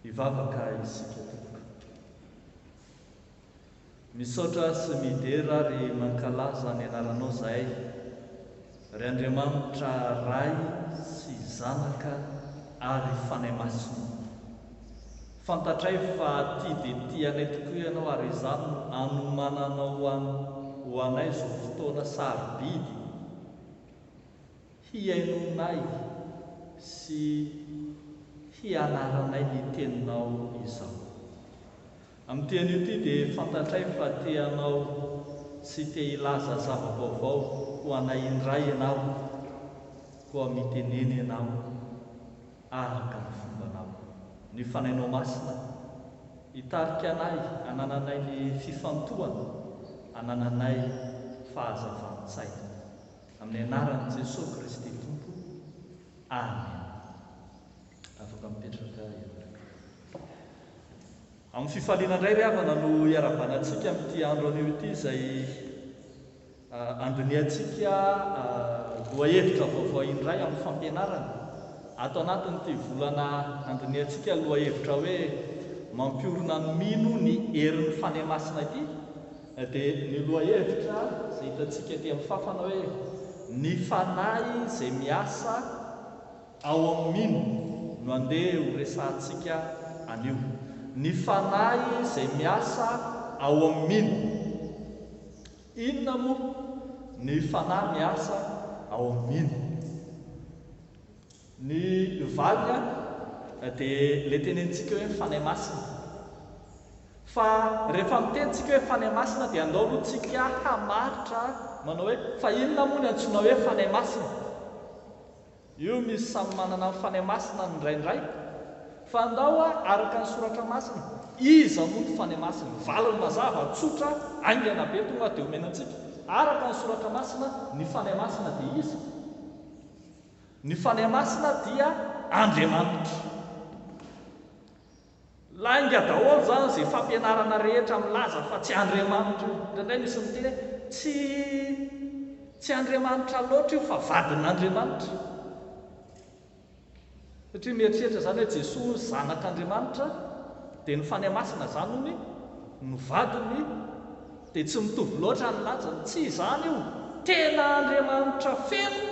Ivavaka isika tokoka. Misaotra sy midera ry mankalaza ny anaranao zahay, ry Andriamanitra Ray sy Zanaka ary Fanahy Masina. Fantatray fa tia dia tianay tokoa ianao ary izany no anomananao ho anay izao fotoana sarobidy hiainonay sy hianaranay ny teninao izao. Amin'ny tenin'io ity dia fantatray fa tianao sy te hilaza zava-baovao ho anay indray ianao, koa miteneny ianao araka ny fombanao. Ny fanahinao masina hitarika anay, anananay ny fifantohana, anananay fahazavan-tsaina. Amin'ny anaran'i Jesosy Kristy Tompo. Amen. Afaka mipetraka ianao. Amin'ny fifaliana indray ry havana no iaravanantsika amin'ity andro anio ity izay andoniantsika lohahevitra vaovao indray amin'ny fampianarana. Ato anatin'ity volana andoniantsika lohahevitra hoe mampiorina ny mino ny herin'ny Fanahy Masina ity, dia ny lohahevitra izay hitantsika ety amin'ny fafana hoe ny fanahy izay miasa ao amin'ny mino no andeha ho resantsika anio. Ny fanahy izay miasa ao amin'ny mino. Inona moa ny fanahy miasa ao amin'ny mino? Ny valina dia ilay tenentsika hoe Fanahy Masina. Fa rehefa mitentsika hoe Fanahy Masina dia andao aloha tsika hamaritra manao hoe fa inona moa ny antsoina hoe Fanahy Masina? Io misy samy manana ny Fanahy Masina ny ndraindray, fa andao araka ny soratra masina. Iza moa ny Fanahy Masina? Valiny mazava tsotra aingana be tonga dia omenantsika. Araka ny soratra masina, ny Fanahy Masina dia iza? Ny Fanahy Masina dia Andriamanitra. Lainga daholo zany izay fampianarana rehetra milaza fa tsy Andriamanitra. Indraindray misy miteny tsy tsy Andriamanitra loatra io fa vadin'Andriamanitra. Satria mieritreritra zany hoe Jesosy zanak'Andriamanitra dia ny fanahy masina zany hony no vadiny, dia tsy mitovy loatra ny lanjany. Tsy izany io, tena Andriamanitra feno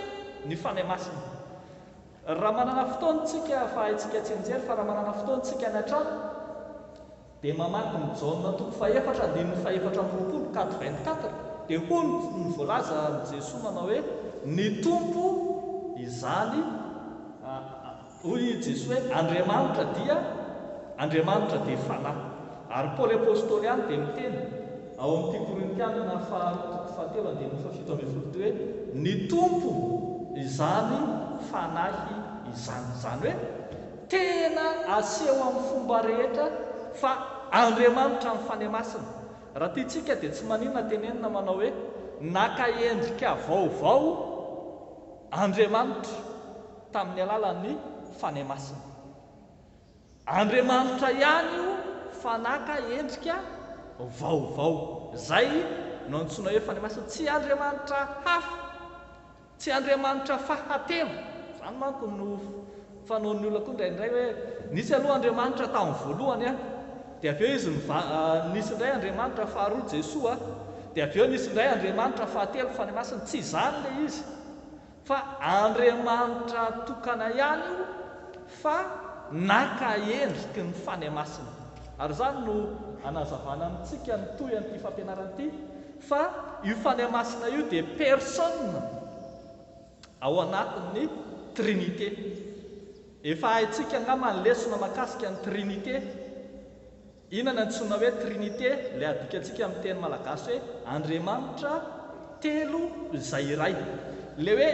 ny fanahy masina. Raha manana fotoantsika fa haitsika tsy enjery, fa raha manana fotoantsika ny an-trano dia mamaky ny Jaona toko faefatra andininy faefatra amby roapolo ka 24 dia hoy ny voalaza ny Jesosy manao hoe ny tompo izany, hoy Jesosy hoe Andriamanitra dia fanahy. Ary Paoly apôstôly ihany dia miteny ao amin'ity Korintianina fahatelo andininy fafito ambin'ny folo hoe ny tompo izany fanahy izany. Zany hoe tena aseho amin'ny fomba rehetra fa Andriamanitra ny fanahy masina. Raha tiantsika dia tsy maninona tenenina manao hoe naka endrika vaovao Andriamanitra tamin'ny alalan'ny fanahy masina. Andriamanitra ihany io fa naka endrika vaovao. Zay no antsoina hoe fanahy masina, tsy Andriamanitra hafa, tsy Andriamanitra fahatelo. Zany manko no fanaon'ny olona koa indraindray hoe nisy aloha Andriamanitra tamin'ny voalohany dia avy eo izy nisy indray Andriamanitra faharoa Jesosy dia avy eo nisy indray Andriamanitra fahatelo fanahy masina. Tsy izany le izy, fa Andriamanitra tokana ihany io fa naka endriky ny fanahy masina. Ary zany no anazavana amintsika ny toy an'ity fampianarana ity fa io fanahy masina io dia personne ao anatin'ny Trinité. Efa haitsika angamba ny lesona mahakasika ny Trinité. Inona no antsoina hoe Trinité? Ilay adikatsika amin'ny teny malagasy hoe Andriamanitra telo izay iray. Le hoe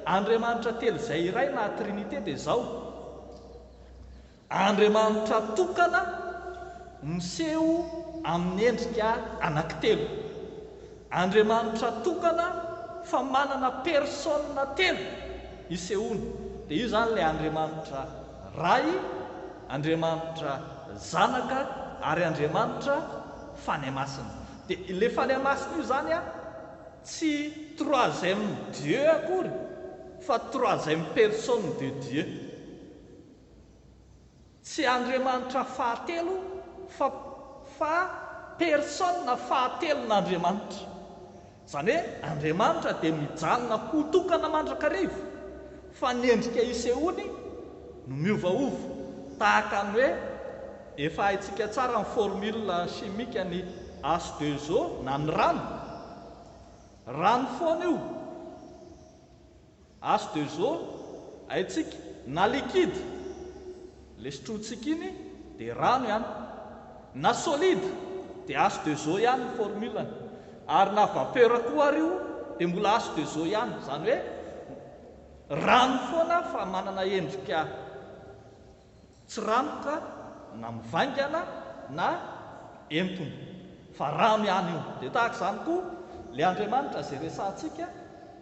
Andriamanitra telo izay iray na Trinité dia izao: Andriamanitra tokana miseho amin'ny endrika anankitelo, Andriamanitra tokana fa manana persona telo isehoany. Dia io zany ilay Andriamanitra ray, Andriamanitra zanaka ary Andriamanitra fanahy masina. Dia ilay fanahy masina io zany tsy troisième Dieu akory, fa troisième personne de Dieu. Tsy Andriamanitra fahatelo fa persona fahatelon'Andriamanitra. Zany hoe Andriamanitra dia mijanona ho tokana mandrakariva, fa ny endrika isehoany no miovaova, tahaka ny hoe efa haitsika tsara ny formule chimique ny H2O na ny rano foana io. H2O haitsika na liquide, le sotrotsika iny dia rano ihany, na solide dia H2O ihany ny formulany, ary na vapeur koa ary io dia mbola H2O ihany. Zany hoe rano foana fa manana endrika tsy ranoka na mivaingana na entony, fa rano ihany io. Dia tahaka izany koa ilay Andriamanitra izay resantsika,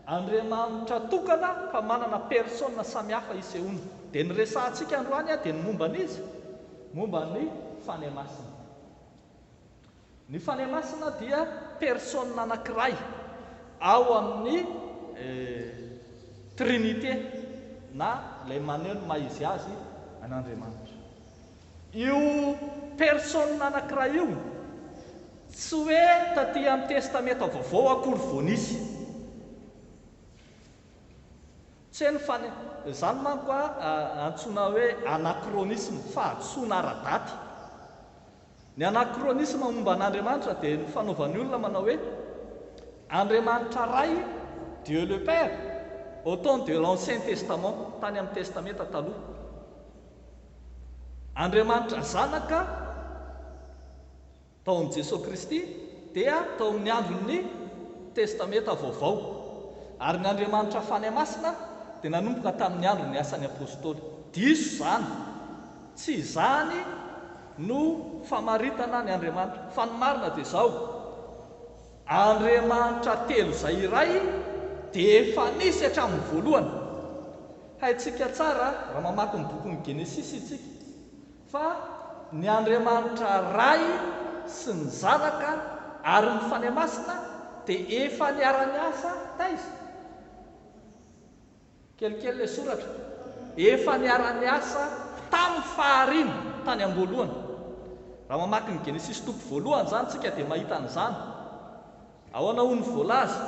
Andriamanitra tokana fa manana persona samihafa isehoany. Dia ny resantsika androany dia ny momba n'izy, momba ny fanahy masina. Ny fanahy masina dia persona anankiray ao amin'ny Trinité na ilay maneho ny maha-izy azy an'Andriamanitra. Io persona anankiray io tsy hoe taty amin'ny testameta vaovao akory voanisy. Tsy ny fanahy zany manko antsoina hoe anachronisme, fahatsoana ara-daty. Ny anachronisme momba an'Andriamanitra dia ny fanaovan'ny olona manao hoe Andriamanitra ray, Dieu le Père, au temps de l'Ancien Testament, tany amin'ny testameta taloha. Andriamanitra zanaka taon'i Jesosy Kristy dia tao amin'ny andron'ny testameta vaovao, ary ny Andriamanitra fanahy masina dia nanomboka tamin'ny andron'ny asan'ny apôstôly. Diso zany, tsy izany no famaritana ny Andriamanitra, fa ny marina dia izao: Andriamanitra telo izay iray dia efa nisy hatramin'ny voalohany. Haitsika tsara raha mamaky ny bokin'ny Genesisy itsika fa ny Andriamanitra ray sy ny zanaka ary ny fanahy masina dia efa niara-ny asa taiza kelikely le soratra efa niara-ny asa tamin'ny fahariny tany am-boalohany. Raha mamaky ny Genesis toko voalohany zany tsika dia mahita an'izany. Ahoana ho ny voalaza?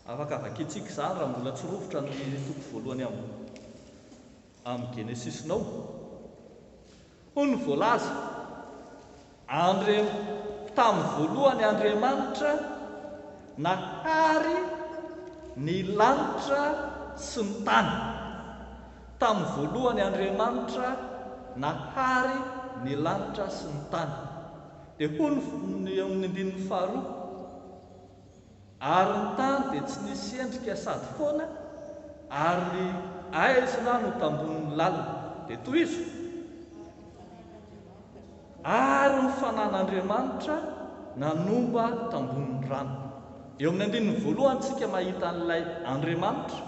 Afaka vakiantsika izany raha mbola tsy rovotra ny toko voalohany amin'ny Genesis-nao. Ho ny voalaza tamin'ny voalohany Andriamanitra nahary ny lanitra sy ny tany. Tamin'ny voalohany Andriamanitra nahary ny lanitra sy ny tany. Dia hono eo amin'ny andinin'ny faharoa, ary ny tany dia tsy nisy endrika sady foana, ary aizina no tambonin'ny lalina. Dia toy izy, ary ny fanan'Andriamanitra nanomba tambonin'ny rano. Eo amin'ny andinin'ny voalohany tsika mahita an'ilay Andriamanitra,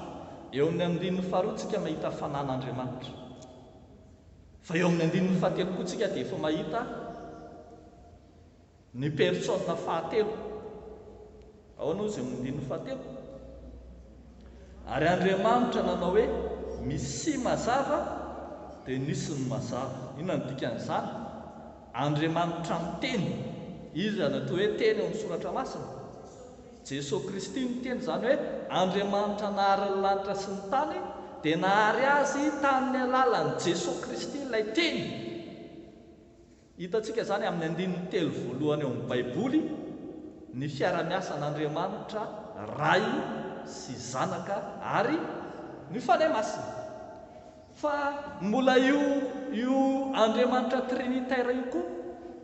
eo amin'ny andinin'ny faharoa tsika mahita fanan'Andriamanitra. Fa eo amin'ny andinin'ny fahatelo koa tsika dia efa mahita ny persona fahatelo. Ahoana izy eo amin'ny andinin'ny fahatelo? Ary Andriamanitra nanao hoe misy mazava dia nisy ny mazava. Inona ny dikan'izany? Andriamanitra miteny, izy anatoa hoe teny eo amin'ny soratra masina. Jesosy Kristy miteny zany hoe Andriamanitra nahary ny lanitra sy ny tany dia nahary azy tamin'ny alalan'i Jesosy Kristy ilay teny. Hitantsika zany amin'ny andinin'ny telo voalohany eo amin'ny Baiboly ny fiara-miasan'Andriamanitra Ray sy Zanaka ary ny Fanahy Masina. Fa mbola io Andriamanitra Trinitaire io koa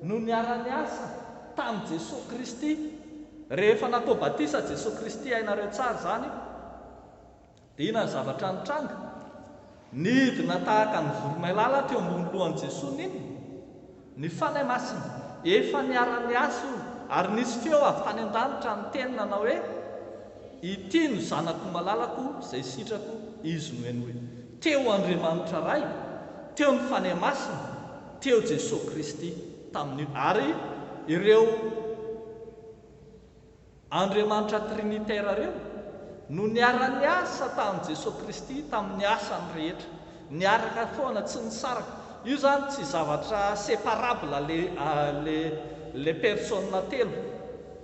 no niara-ny asa tamin'i Jesosy Kristy. Rehefa natao batisa Jesosy Kristy hainareo tsara zany, dia ina ny zavatra nitranga? Nidina tahaka ny voromailala teo ambony lohan'i Jesosy iny ny Fanahy Masina. Efa niara-ny asa io, ary nisy feo avy tany an-danitra ny teny nanao hoe ity no zanako malalako izay sitrako, izy no heno hoe. Teo Andriamanitra Ray, teo ny Fanahy Masina, teo Jesosy Kristy tamin'io. Ary ireo Andriamanitra Trinitaire ireo no niara-ny asa tamin'i Jesosy Kristy tamin'ny asany rehetra, niaraka foana tsy nisaraka. Io zany tsy zavatra séparable le persona telo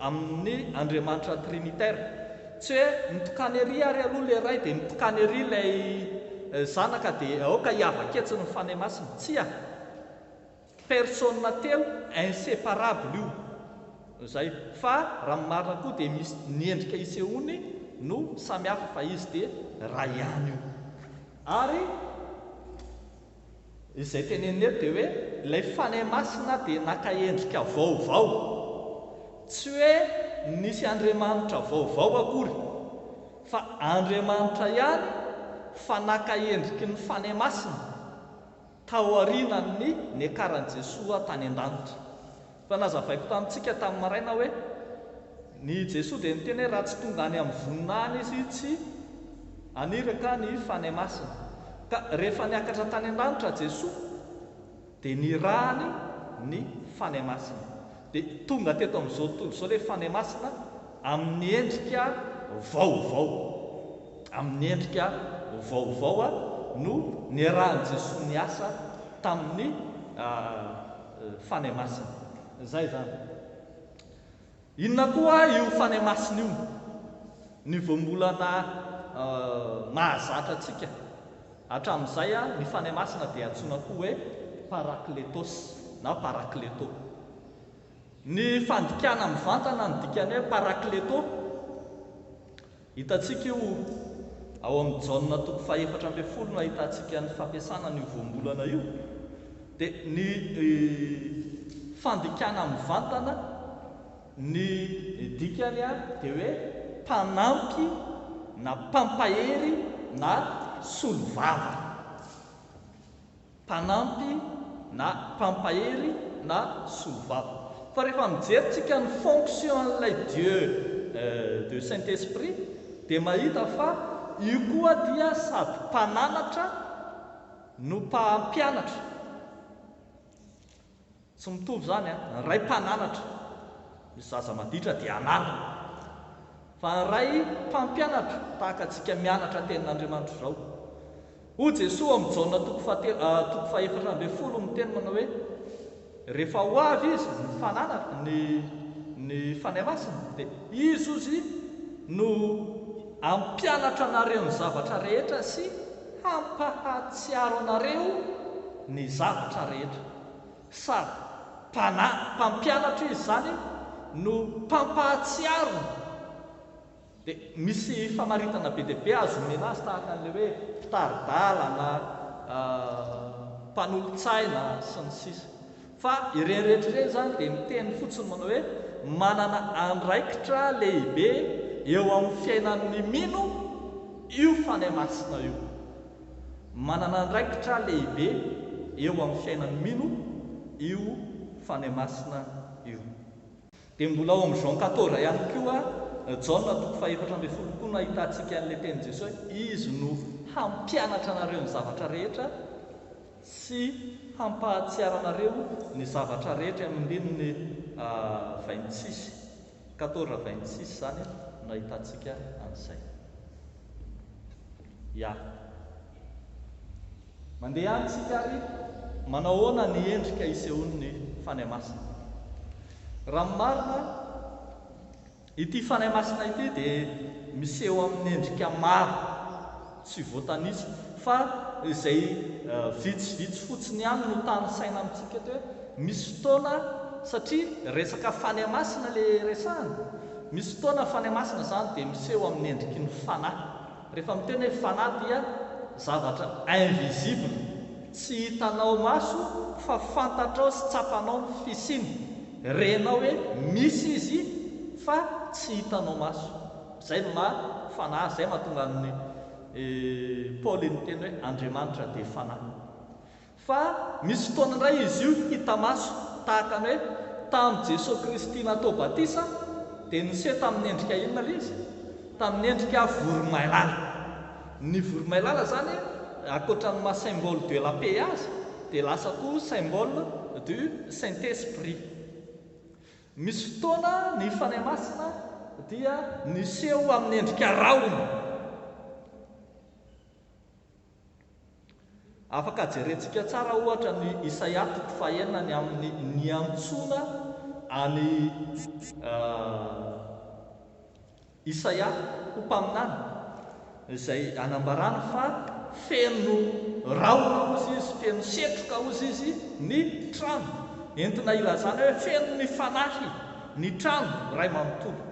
amin'ny Andriamanitra Trinitaire. Tsy hoe mitokany ery ary aloha le ray dia mitokany ery ilay zanaka dia aoka hiavaketsy ny Fanahy Masina. Tsy a persona telo inséparable io zay. Fa raha marina koa dia misy niendrika isehoany no samihafa, fa izy dia ray ihany io. Ary izay teneniny dia hoe ilay Fanahy Masina dia naka endrika vaovao. Tsy hoe nisy Andriamanitra vaovao akory, fa Andriamanitra ihany fa naka endriky ny Fanahy Masina tao aorianany niakaran'i Jesosy tany an-danitra. Fa nazavaiko tamintsika tamin'ny maraina hoe ny Jesosy dia niteny hoe raha tsy tonga any amin'ny voninahiny izy tsy aniraka ny Fanahy Masina. Ka rehefa niakatra tany an-danitra Jesosy dia nirahany ny Fanahy Masina. Dia tonga teto amin'izao tontolo izao ilay Fanahy Masina amin'ny endrika vaovao. Amin'ny endrika vaovao no niarahan'i Jesosy niasa tamin'ny Fanahy Masina. Zay zany. Inona koa io Fanahy Masina io? Ny voambolana mahazatra antsika hatramin'izay ny Fanahy Masina dia antsoina koa hoe Parakletos na Parakleto. Ny fandikana mivantana ny dikany hoe Parakleto hitantsika io ao amin'ny Jaona toko 4:4 no ahitantsika ny fampiasana ny voambolana io. Dia ny fandikana mivantana ny dikany dia hoe mpanampy na mpampahery na solovava. Mpanampy na mpampahery na solovava. Fa rehefa mijery ny fonction'ilay Dieu Saint-Esprit dia mahita fa io koa dia sady mpananatra no mpampianatra. Tsy mitovy zany ray mpananatra misy zaza maditra dia anana, fa ny ray mpampianatra tahaka antsika mianatra tenin'Andriamanitra izao. Ho Jesosy amin'ny Jaona toko fahaefatra amby folo miteny manao hoe rehefa ho avy izy ny fanahy masina dia izy no hampianatra anareo ny zavatra rehetra sy hampahatsiaro anareo ny zavatra rehetra. Sady mpampianatra izy zany no mpampahatsiaro. Dia misy famaritana be dia be azo omena azy tahaka an'ilay hoe mpitaridalana, mpanolontsaina sy ny sisa. Fa ireny rehetra zany dia miteny fotsiny manao hoe manana andraikitra lehibe eo amin'ny fiainan'ny mino io fanahy masina io. Manana andraikitra lehibe eo amin'ny fiainan'ny mino io fanahy masina io. Dia mbola ao amin'ny Jean 14 ihany koa, Jaona toko fahaefatra amby folo koa no ahitantsika an'ilay teny Jesosy hoe izy no hampianatra anareo ny zavatra rehetra sy hampahatsiaro anareo ny zavatra rehetra. Amin'ny 14:26 zany no ahitantsika an'izay. Mandeha any tsika ary manao ahoana ny endrika isehoan'ny fanahy masina. Raha marina ity fanahy masina ity dia miseho amin'ny endrika maro, tsy voatanisa, fa izay vitsivitsy fotsiny ihany no tany saina amintsika eto hoe misy fotoana, satria resaka fanahy masina ilay resahana, misy fotoana fanahy masina zany dia miseho amin'ny endriky ny fanahy. Rehefa miteny hoe fanahy dia zavatra invisible, tsy hitanao maso fa fantatrao sy tsapanao ny fisiny, renao hoe misy izy fa tsy hitanao maso. Zay no fanahy, zay mahatonga amin'ny Paoly miteny hoe Andriamanitra dia fanahy. Fa misy fotoana indray izy io hita maso, tahaka ny hoe tamin'i Jesosy Kristy natao batisa dia niseho tamin'ny endrika inona ilay izy? Tamin'ny endrika voromailala. Ny voromailala zany ankoatran'ny maha symbole de la paix azy, dia lasa koa symbole du Saint-Esprit. Misy fotoana ny fanahy masina dia niseho amin'ny endrika rahona. Afaka jerentsika tsara ohatra ny Isaia toko fahaenina ny amin'ny ny antsoina any Isaia ho mpaminany, izay anambarana fa feno rahona ozy izy, feno setroka ozy izy ny trano, entina ilazana hoe feno ny fanahy ny trano ray manontolo.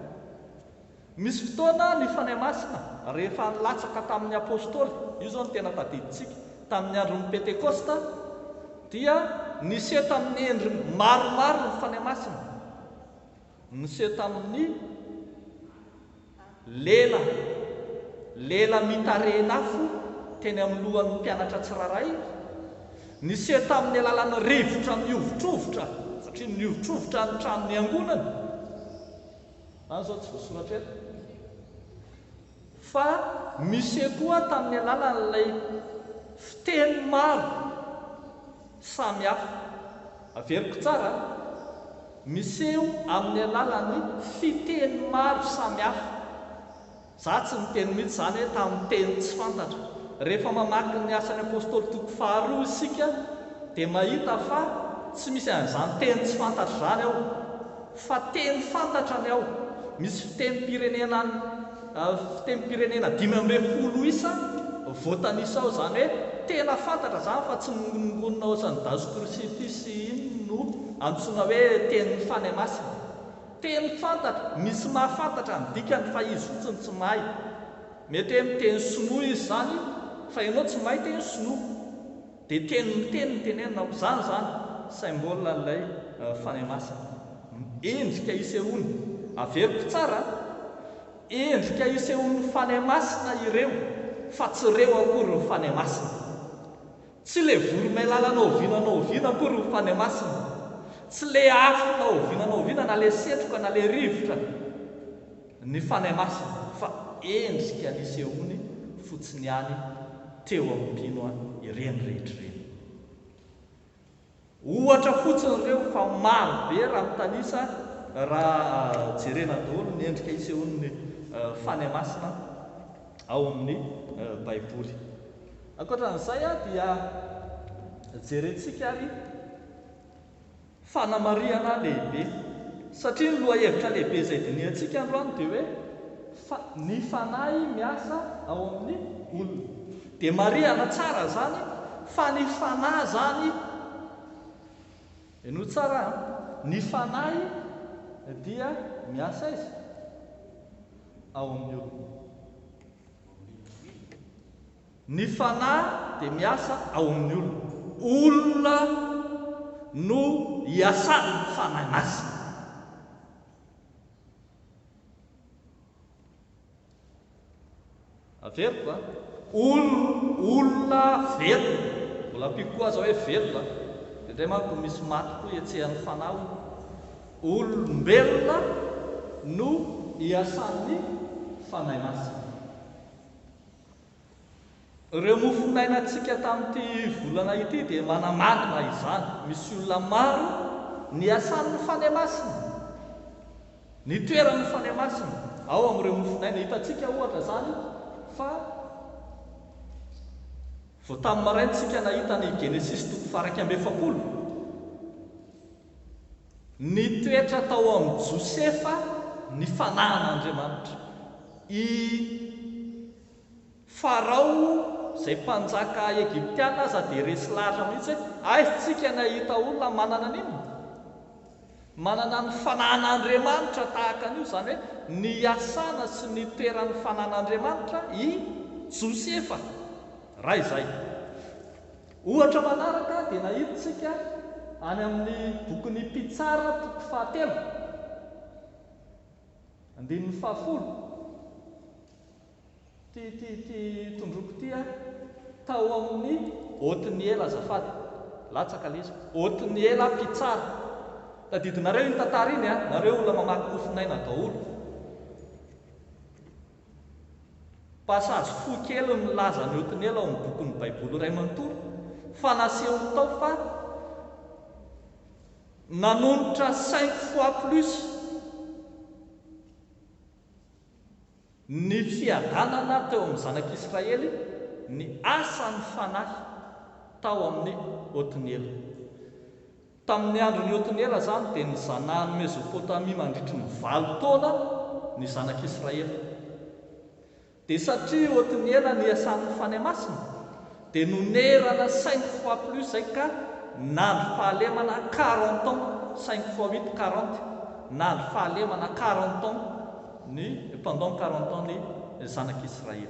Misy fotoana ny fanahy masina rehefa nilatsaka tamin'ny apôstôly, io zao no tena tadiditsika, tamin'ny andron'ny Pentekosta, dia niseho tamin'ny endriny maromaro ny fanahy masina. Niseho tamin'ny lela mitarehin'afo teny amin'ny lohan'ny mpianatra tsiraray, niseho tamin'ny alalan'ny rivotra miovitrovotra, satria miovitrovotra ny tranony angonana. Any zao tsy voasoratra eto. Fa miseho koa tamin'ny alalan'ilay fiteny maro samy hafa. Averiko tsara, miseho amin'ny alalan'ny fiteny maro samy hafa. Za tsy miteny mihitsy zany hoe tamin'ny teny tsy fantatra. Rehefa mamaky ny asan'ny apôstôly toko faharoa isika dia mahita fa tsy misy an'izany teny tsy fantatra zany ao, fa teny fantatra ny ao. Misy fiteny-pirenena 510 isa voatanisa ao, zany hoe tena fantatra zany fa tsy nongonona ohatran'ny dazo krisity no antsoina hoe teny fanahy masina. Teny fantatra, misy mahafantatra ny dikany fa izy fotsiny tsy mahay. Mety hoe miteny sinoa izy zany fa ianao tsy mahay teny sinoa, dia teny miteny tenenina zany symbole n'ilay fanahy masina. Endrika isehoany, averiko tsara, endrika isehoan'ny fanahy masina ireo, fa tsy ireo akory ny fanahy masina. Tsy ilay voromailala naovinanao akory ny fanahy masina, tsy ilay afo naovinanao na ilay setroka na ilay rivotra ny fanahy masina, fa endrika nisehoany fotsiny ihany teo amin'ny mpino ireny rehetrareny. Ohatra fotsiny ireo fa maro be raha mitanisa raha jerena daholo ny endrika isehon'ny fanahy masina ao amin'ny baiboly. Ankoatran'izay dia jerentsika ary fanamariana lehibe, satria ny lohahevitra lehibe izay diniantsika androany dia hoe ny fanahy miasa ao amin'ny olona, dia mariana tsara zany fa ny fanahy zany eno tsara ny fanahy dia miasa izy ao amin'ny olona, ny fanahy dia miasa ao amin'ny olona no iasany fanahy masina. Averiko olona velona, mbola ampiko aza hoe velona, indray manko misy maty koa etsehan'ny fanahy, olombelona no iasan'ny fanahy masina. Ireo mofonainantsika tamin'ity volana ity dia manamarina izany. Misy olona maro ny asan'ny fanahy masina, ny toeran'ny fanahy masina ao amin'ireo mofonaina. Hitantsika ohatra zany fa vao tamin'ny maraintsika nahita ny Genesis 1:7, ny toetra tao amin'ny Josefa ny fanahin'Andriamanitra. I Farao izay mpanjaka Egiptiana aza dia resy lahatra mihitsy hoe aizintsika nahita olona manana n'inona, manana ny fanahin'Andriamanitra tahaka an'io, zany hoe ny asana sy ny toeran'ny fanahin'Andriamanitra i Josefa raha izay. Ohatra manaraka dia nahitatsika any amin'ny bokin'ny Mpitsara 7:10, ty tondroko ty tao amin'ny Otiniela, azafady latsaka le izy, Otiniela Mpitsara. Tadidinareo iny tantara iny nareo olona mamaky mofinaina daholo. Pasazy fohy kely milaza ny Otiniela ao amin'ny bokin'ny Baiboly iray manontolo fa nasehony tao fa nanonitra 5 fois plus ny fiadanana teo amin'ny zanak'Israely ny asan'ny fanahy tao amin'ny Otiniela. Tamin'ny andron'ny Otiniela zany dia nizanahan'ny Mesopotamia mandritry ny 9 taona ny zanak'Israely. Dia satria Otiniela ny asan'ny fanahy masina dia nonerana 5 fois plus zay ka nandro fahalemana 40 ans, 5 fois 8 40, nandro fahalemana 40 ans pendant 40 ans ny zanak'Israely.